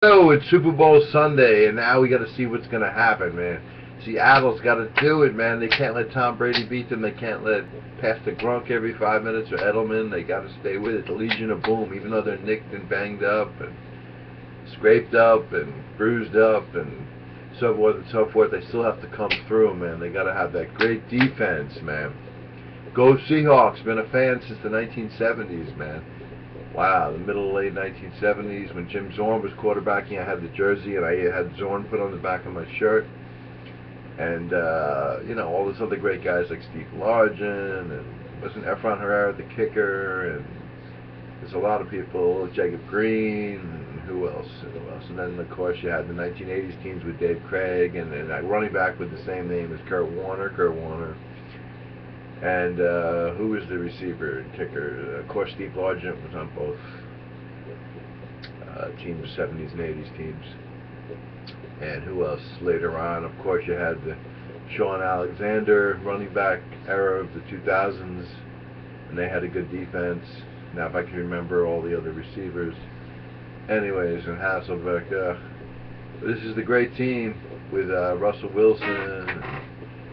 Oh, it's Super Bowl Sunday, and now we got to see what's going to happen, man. Seattle's got to do it, man. They can't let Tom Brady beat them. They can't let Pastor Grunk every 5 minutes or Edelman. They got to stay with it. The Legion of Boom, even though they're nicked and banged up and scraped up and bruised up and so forth, they still have to come through, man. They got to have that great defense, man. Go Seahawks. Been a fan since the 1970s, man. Wow, the middle late 1970s when Jim Zorn was quarterbacking. I had the jersey and I had Zorn put on the back of my shirt. And, you know, all those other great guys like Steve Largent and wasn't Efron Herrera the kicker, and there's a lot of people, Jacob Green, and who else? And then, of course, you had the 1980s teams with Dave Craig and a running back with the same name as Kurt Warner. And who was the receiver and kicker? Of course, Steve Largent was on both teams, 70s and 80s teams. And who else later on? Of course, you had the Sean Alexander running back era of the 2000s, and they had a good defense. Now, if I can remember all the other receivers. Anyways, and Hasselbeck, this is the great team with Russell Wilson, and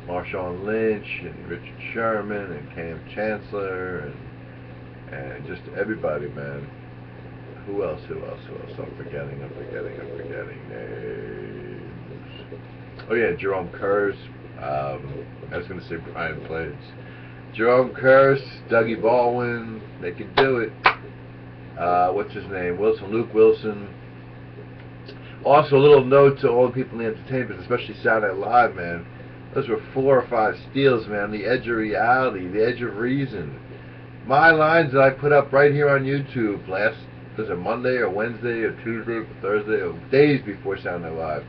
Marshawn Lynch, and Richard Sherman, and Cam Chancellor, and just everybody, man. Who else? I'm forgetting names. Oh yeah, Jerome Curse. I was going to say Brian Blades. Jerome Curse, Dougie Baldwin. They could do it. What's his name? Luke Wilson. Also, a little note to all the people in the entertainment, especially Saturday Night Live, man. Those were 4 or 5 steals, man. The edge of reality, the edge of reason. My lines that I put up right here on YouTube was it Monday or Wednesday or Tuesday or Thursday or days before Saturday Night Live,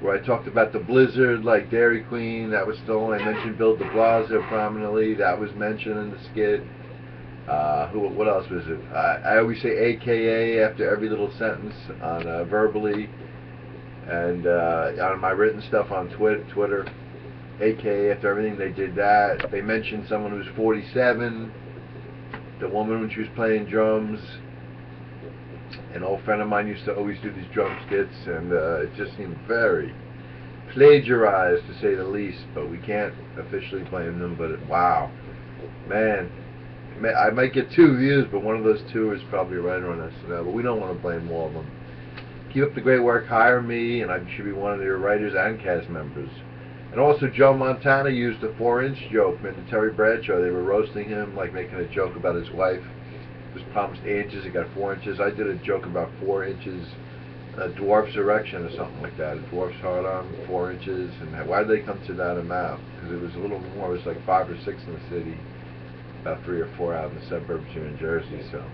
where I talked about the blizzard like Dairy Queen. That was stolen. I mentioned Bill de Blasio prominently. That was mentioned in the skit. What else was it? I always say AKA after every little sentence on verbally, and on my written stuff on Twitter. AKA after everything. They did that. They mentioned someone who was 47, the woman when she was playing drums. An old friend of mine used to always do these drum skits, and it just seemed very plagiarized, to say the least. But we can't officially blame them. But wow, man, I might get 2 views, but one of those 2 is probably right on SNL. But we don't want to blame all of them. Keep up the great work. Hire me, and I should be one of your writers and cast members. And also, Joe Montana used a 4-inch joke in Terry Bradshaw. They were roasting him, like making a joke about his wife. Was promised 8 inches, he got 4 inches. I did a joke about 4 inches, a dwarf's erection or something like that. A dwarf's hard on, 4 inches. And why did they come to that amount? Because it was a little more. It was like 5 or 6 in the city, about 3 or 4 out in the suburbs here in Jersey. So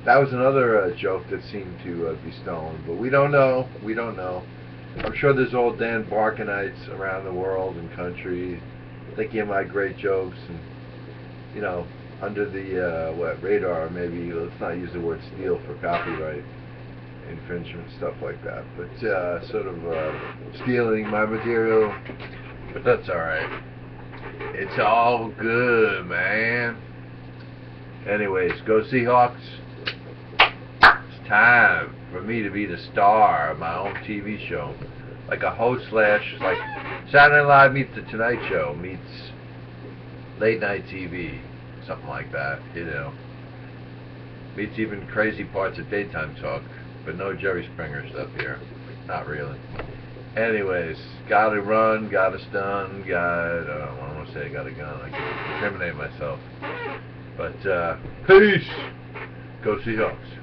that was another joke that seemed to be stolen. But we don't know. We don't know. I'm sure there's old Dan Barcanites around the world and country thinking of my great jokes, and you know, under the radar, maybe. Let's not use the word steal for copyright infringement, stuff like that, but sort of stealing my material. But that's alright. It's all good, man. Anyways, go Seahawks. It's time for me to be the star of my own TV show, like a host slash, like Saturday Night Live meets The Tonight Show meets late night TV, something like that, you know. Meets even crazy parts of daytime talk, but no Jerry Springer stuff here, not really. Anyways, gotta run, gotta stun, I don't want to say I got a gun, I can incriminate myself. But peace. Go Seahawks.